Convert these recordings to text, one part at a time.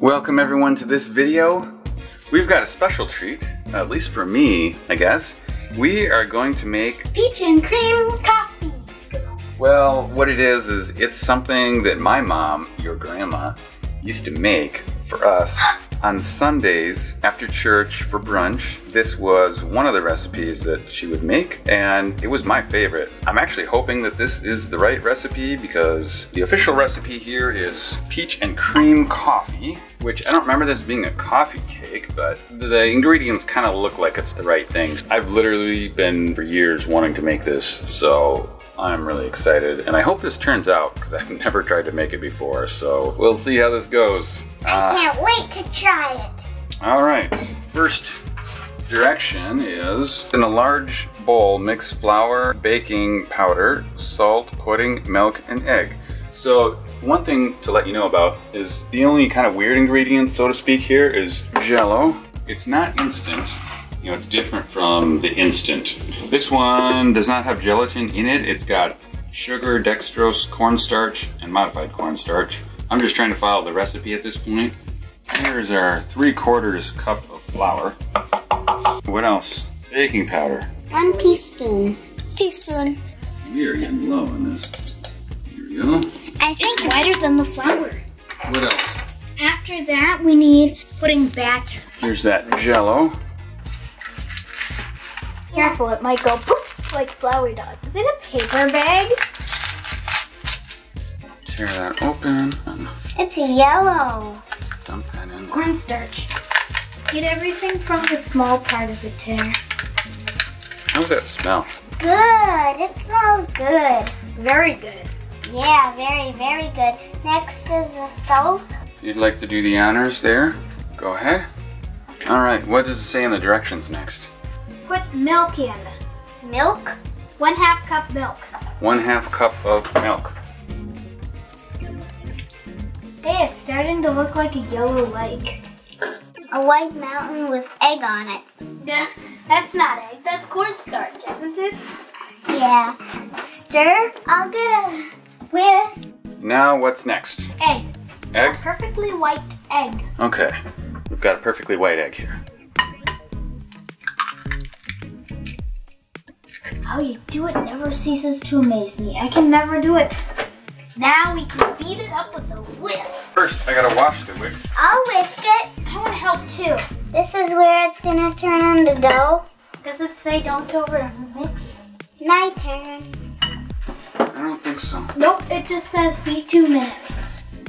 Welcome everyone to this video. We've got a special treat, at least for me, I guess. We are going to make peach and cream coffee. Well, what it is it's something that my mom, your grandma, used to make for us on Sundays after church for brunch. This was one of the recipes that she would make, and it was my favorite. I'm actually hoping that this is the right recipe because the official recipe here is peach and cream coffee, which I don't remember this being a coffee cake, but the ingredients kind of look like it's the right things. I've literally been for years wanting to make this, so I'm really excited, and I hope this turns out because I've never tried to make it before, so we'll see how this goes. I can't wait to try it. All right, first direction is in a large bowl, mix flour, baking powder, salt, pudding, milk, and egg. So one thing to let you know about is the only kind of weird ingredient, so to speak, here is Jell-O. It's not instant. You know, it's different from the instant. This one does not have gelatin in it. It's got sugar, dextrose, cornstarch, and modified cornstarch. I'm just trying to follow the recipe at this point. Here's our 3/4 cup of flour. What else? Baking powder. 1 teaspoon. We are getting low on this. Here we go. I think it's lighter than the flour. What else? After that, we need pudding batter. Here's that Jell-O. Careful, it might go poof like flour does. Is it a paper bag? Tear that open and It's yellow. dump that in. Cornstarch. Get everything from the small part of the tear. How does that smell? Good. It smells good. Very good. Yeah, very, very good. Next is the salt. If you'd like to do the honors there, go ahead. All right, what does it say in the directions next? Put milk in. Milk? 1/2 cup milk. 1/2 cup of milk. Hey, it's starting to look like a yellow lake. A white mountain with egg on it. Yeah, that's not egg, that's cornstarch, isn't it? Yeah. Stir. I'll get a whisk. Now what's next? Egg. Egg? A perfectly white egg. Okay, we've got a perfectly white egg here. How you do it never ceases to amaze me. I can never do it. Now we can beat it up with a whisk. First, I gotta wash the whisk. I'll whisk it. I want to help too. This is where it's gonna turn into dough. Does it say don't over mix? My turn. I don't think so. Nope, it just says beat 2 minutes.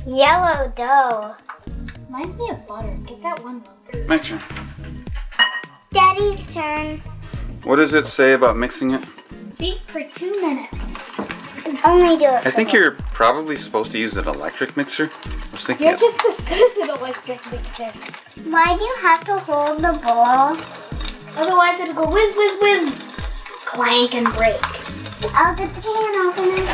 Yellow dough. Reminds me of butter. Get that one look. My turn. Daddy's turn. What does it say about mixing it? Beat for 2 minutes. Only do it. I think you're probably supposed to use an electric mixer. I was thinking You're just as good as an electric mixer. Why do you have to hold the bowl? Otherwise it'll go whiz, whiz, whiz, clank and break. I'll get the can opener.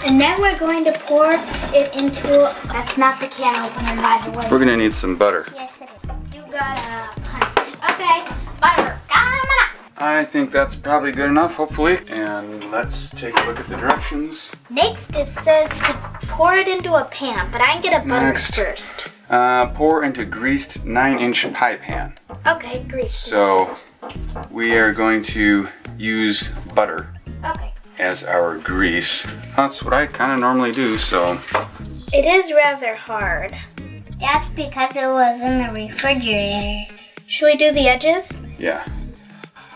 And then we're going to pour it into, that's not the can opener by the way. We're gonna need some butter. Yes it is. You got a punch. Okay, butter. I think that's probably good enough, hopefully. And let's take a look at the directions. Next it says to pour it into a pan, but I get a butter Next. first. Pour into greased 9-inch pie pan. Okay, grease. So we are going to use butter Okay. as our grease. That's what I kind of normally do, so. It is rather hard. That's because it was in the refrigerator. Should we do the edges? Yeah.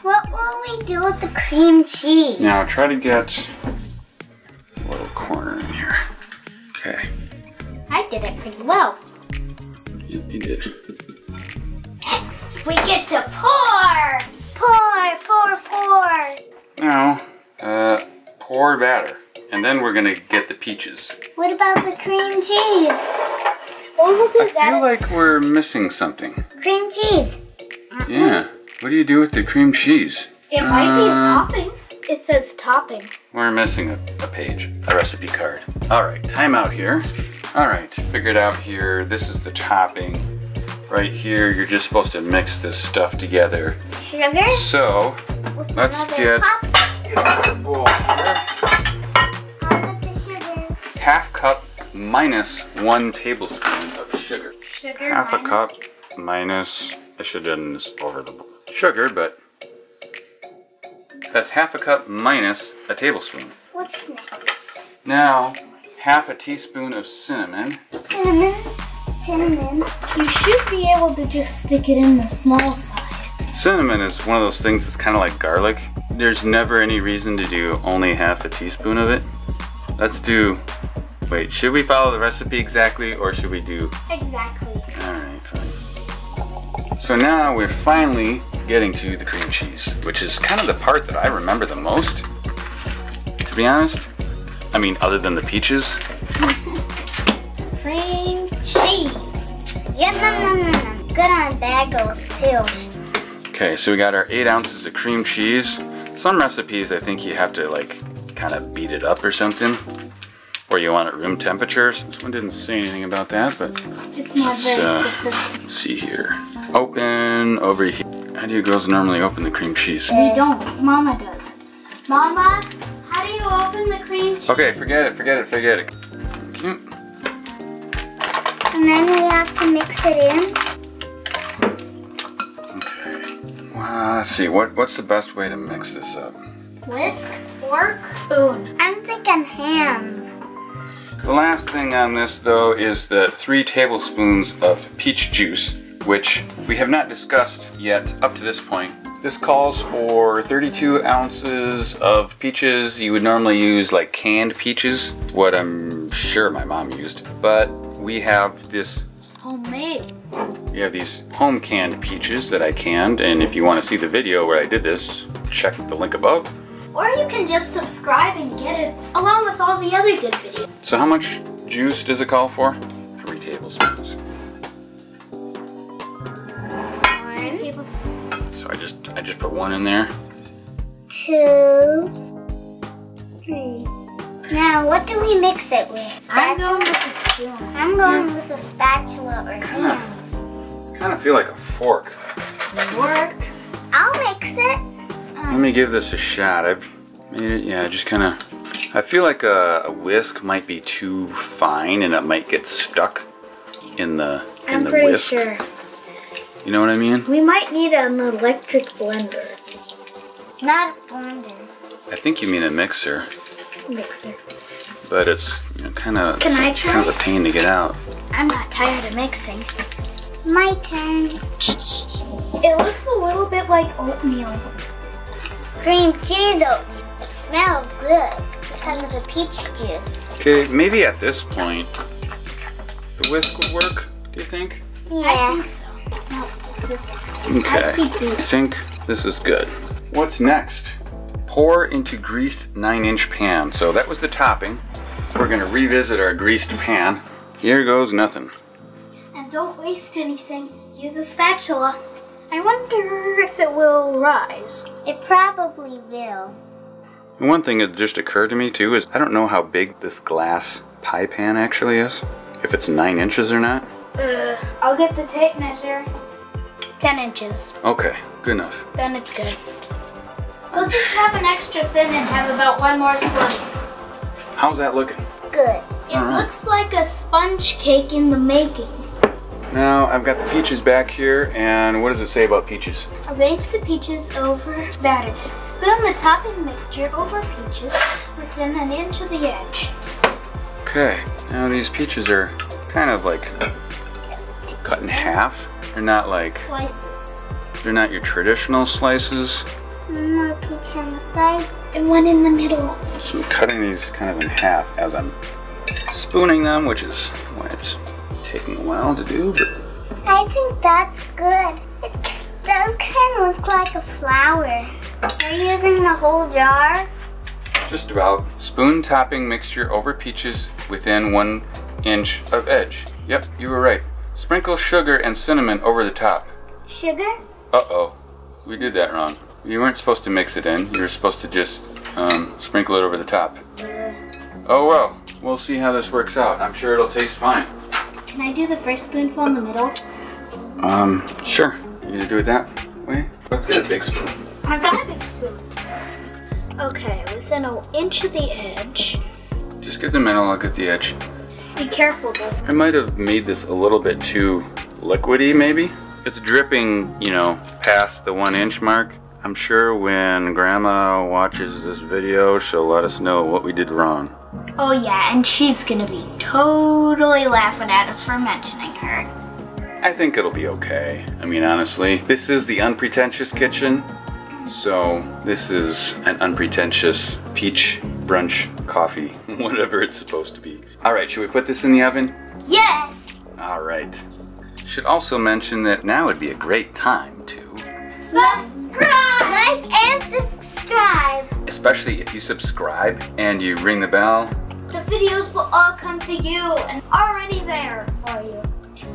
What will we do with the cream cheese? Now try to get a little corner in here. Okay. I did it pretty well. You did. Next, we get to pour. Pour, pour, pour. Now, pour batter. And then we're gonna get the peaches. What about the cream cheese? Well, we'll do I feel like we're missing something. cream cheese. Yeah. What do you do with the cream cheese? It might be a topping. It says topping. We're missing a page, a recipe card. All right, time out here. All right, figured out here. This is the topping. Right here, you're just supposed to mix this stuff together. Sugar? So, let's get another bowl here. I'll put the sugar. 1/2 cup minus 1 tablespoon of sugar. sugar. Sugar Half minus. a cup minus, I should have done this over the sugar, but that's half a cup minus a tablespoon. What's next? Now, half a teaspoon of cinnamon. Cinnamon. You should be able to just stick it in the small side. Cinnamon is one of those things that's kind of like garlic. There's never any reason to do only half a teaspoon of it. Let's do, wait, should we follow the recipe exactly or should we do? Exactly. Alright, fine. So now we're finally getting to the cream cheese, which is kind of the part that I remember the most, to be honest. I mean, other than the peaches. Cream cheese. Yum, nom, nom, nom. Good on bagels, too. Okay, so we got our 8 ounces of cream cheese. Some recipes, I think you have to like kind of beat it up or something, or you want it room temperature. This one didn't say anything about that, but it's not very specific. Let's see here. Open over here. How do you girls normally open the cream cheese? We don't. Mama does. Mama, how do you open the cream cheese? Okay, forget it. Okay. And then we have to mix it in. Okay. Well, let's see. What's the best way to mix this up? Whisk, fork, spoon. I'm thinking hands. The last thing on this, though, is the 3 tablespoons of peach juice, which we have not discussed yet up to this point. This calls for 32 ounces of peaches. You would normally use like canned peaches, what I'm sure my mom used. But we have this homemade. We have these home canned peaches that I canned, and if you want to see the video where I did this, check the link above. Or you can just subscribe and get it along with all the other good videos. So how much juice does it call for? 3 tablespoons. 1 tablespoon. So I just put 1 in there. 2, 3. Now, what do we mix it with? I'm going with a spoon. I'm going with a spatula or hands. Kind of feel like a fork. Fork. I'll mix it. Let me give this a shot. I've made it, yeah, just kind of. I feel like a whisk might be too fine and it might get stuck in the whisk. I'm pretty sure. You know what I mean? We might need an electric blender. Not a blender. I think you mean a mixer. Mixer. But it's kind of kind of a pain to get out. I'm not tired of mixing. My turn. It looks a little bit like oatmeal. Cream cheese oatmeal. It smells good because of the peach juice. Okay, maybe at this point, the whisk would work, do you think? Yeah. I think so. It's not specific. Okay, I think this is good. What's next? Pour into greased 9-inch pan. So that was the topping. We're gonna revisit our greased pan. Here goes nothing. And don't waste anything. Use a spatula. I wonder if it will rise. It probably will. And one thing that just occurred to me too is I don't know how big this glass pie pan actually is. If it's 9 inches or not. I'll get the tape measure. 10 inches. Okay, good enough. Then it's good. We'll just have an extra thin and have about 1 more slice. How's that looking? Good. It looks like a sponge cake in the making. Now I've got the peaches back here, and what does it say about peaches? Arrange the peaches over batter. Spoon the topping mixture over peaches within 1 inch of the edge. Okay, now these peaches are kind of like cut in half. They're not like slices. They're not your traditional slices. More peach on the side and 1 in the middle. So I'm cutting these kind of in half as I'm spooning them, which is why it's taking a while to do. But I think that's good. It does kind of look like a flower. Are you using the whole jar? Just about. Spoon topping mixture over peaches within 1 inch of edge. Yep, you were right. Sprinkle sugar and cinnamon over the top. Sugar? Uh-oh, we did that wrong. You weren't supposed to mix it in. You were supposed to just sprinkle it over the top. Oh well, we'll see how this works out. I'm sure it'll taste fine. Can I do the first spoonful in the middle? Sure. You gonna do it that way? Let's get a big spoon. I've got a big spoon. Okay, within 1 inch of the edge. Just get the middle, I'll get the edge. Be careful, though. I might have made this a little bit too liquidy, maybe. It's dripping, you know, past the 1 inch mark. I'm sure when Grandma watches this video, she'll let us know what we did wrong. Oh yeah, and she's gonna be totally laughing at us for mentioning her. I think it'll be okay. I mean, honestly, this is the unpretentious kitchen. So this is an unpretentious peach brunch coffee, whatever it's supposed to be. All right, should we put this in the oven? Yes! All right. Should also mention that now would be a great time to subscribe! Like and subscribe! Especially if you subscribe and you ring the bell. The videos will all come to you and already there for you.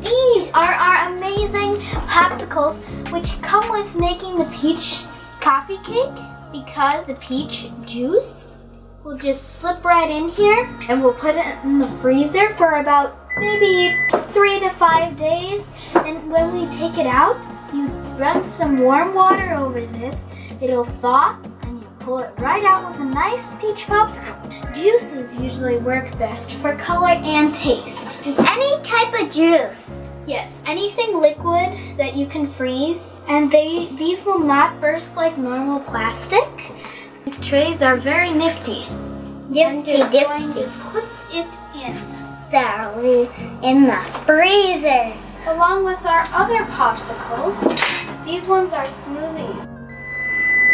These are our amazing popsicles, which come with making the peach coffee cake, because the peach juice will just slip right in here, and we'll put it in the freezer for about maybe 3 to 5 days. And when we take it out, you run some warm water over this, it'll thaw, and you pull it right out with a nice peach popsicle. Juices usually work best for color and taste. Any type of juice. Yes, anything liquid that you can freeze, and these will not burst like normal plastic. These trays are very nifty. I'm just going to put it in the freezer. Along with our other popsicles, these ones are smoothies.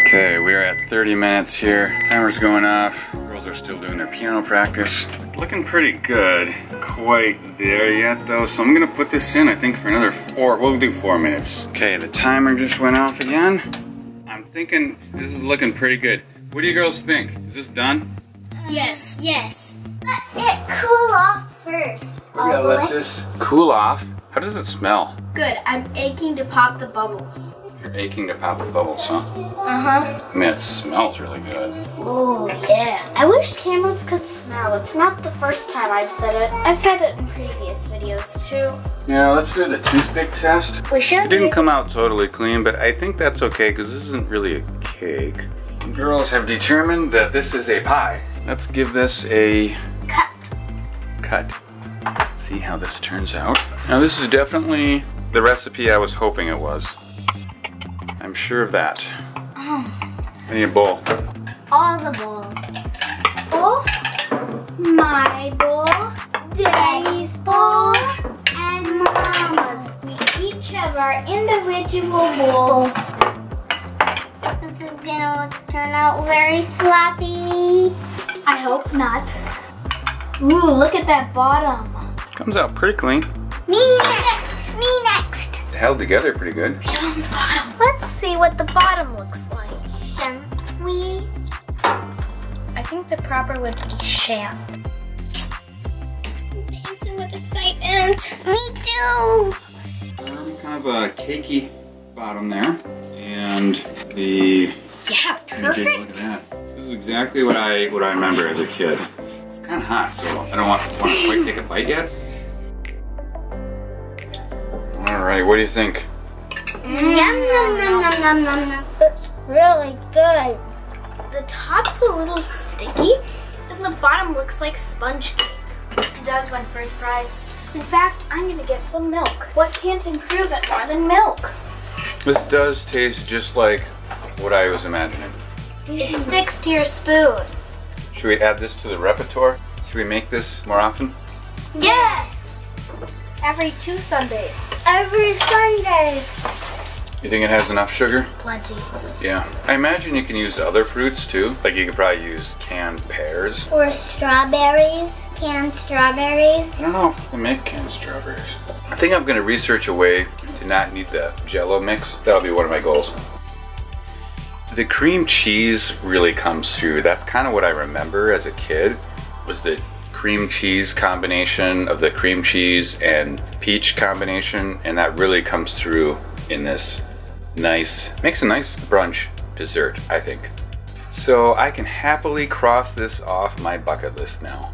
Okay, we're at 30 minutes here. Timer's going off. Girls are still doing their piano practice. Looking pretty good. Quite there yet though, so I'm gonna put this in, I think, for another 4, we'll do 4 minutes. Okay, the timer just went off again. I'm thinking this is looking pretty good. What do you girls think? Is this done? Yes. Yes. Let it cool off first. We're gonna let this cool off. How does it smell? Good, I'm aching to pop the bubbles. You're aching to pop the bubbles, huh? Uh-huh. I mean, it smells really good. Oh, yeah. I wish cameras could smell. It's not the first time I've said it. I've said it in previous videos, too. Yeah, let's do the toothpick test. We should. It didn't come out totally clean, but I think that's okay because this isn't really a cake. The girls have determined that this is a pie. Let's give this a cut. See how this turns out. Now, this is definitely the recipe I was hoping it was. I'm sure of that. I need a bowl. All the bowls. Bowl, my bowl, Daddy's bowl, and Mama's. We each have our individual bowls. This is gonna turn out very sloppy. I hope not. Ooh, look at that bottom. Comes out pretty clean. Me next. Me next. Held together pretty good. Show them the bottom. Let's see what the bottom looks like. Shall we? I think the proper would be shan't. I'm dancing with excitement. Me too. Kind of a cakey bottom there. And the... Yeah, perfect. Look at that. This is exactly what I remember as a kid. It's kind of hot, so I don't want to quite take a bite yet. All right, what do you think? Yum, yum, yum, yum, yum, yum, yum. It's really good. The top's a little sticky, and the bottom looks like sponge cake. It does win first prize. In fact, I'm gonna get some milk. What can't improve it more than milk? This does taste just like what I was imagining. It sticks to your spoon. Should we add this to the repertoire? Should we make this more often? Yes! Every 2 Sundays. Every Sunday. You think it has enough sugar? Plenty. Yeah. I imagine you can use other fruits too. Like you could probably use canned pears. Or strawberries. Canned strawberries. I don't know if they make canned strawberries. I think I'm gonna research a way to not need the Jell-O mix. That'll be one of my goals. The cream cheese really comes through. That's kind of what I remember as a kid, was the cream cheese combination of the cream cheese and peach combination, and that really comes through in this makes a nice brunch dessert, I think. So I can happily cross this off my bucket list now.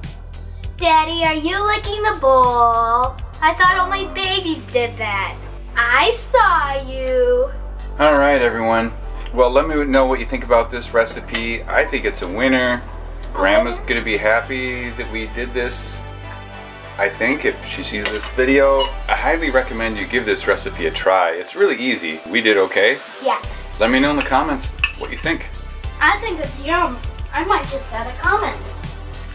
Daddy, are you licking the bowl? I thought only babies did that. I saw you. All right, everyone. Well, let me know what you think about this recipe. I think it's a winner. Grandma's gonna be happy that we did this. I think if she sees this video, I highly recommend you give this recipe a try. It's really easy. We did okay. Yeah. Let me know in the comments what you think. I think it's yum. I might just add a comment.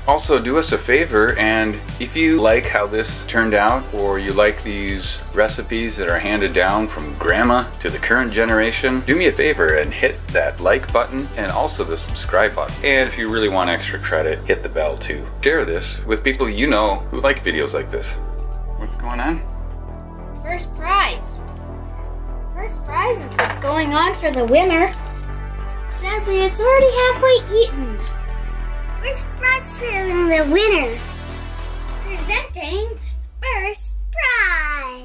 Also, do us a favor, and if you like how this turned out, or you like these recipes that are handed down from grandma to the current generation, do me a favor and hit that like button and also the subscribe button. And if you really want extra credit, hit the bell too. Share this with people you know who like videos like this. What's going on? First prize. First prize is what's going on for the winner. Sadly, it's already halfway eaten. First prize for the winner. Presenting first prize.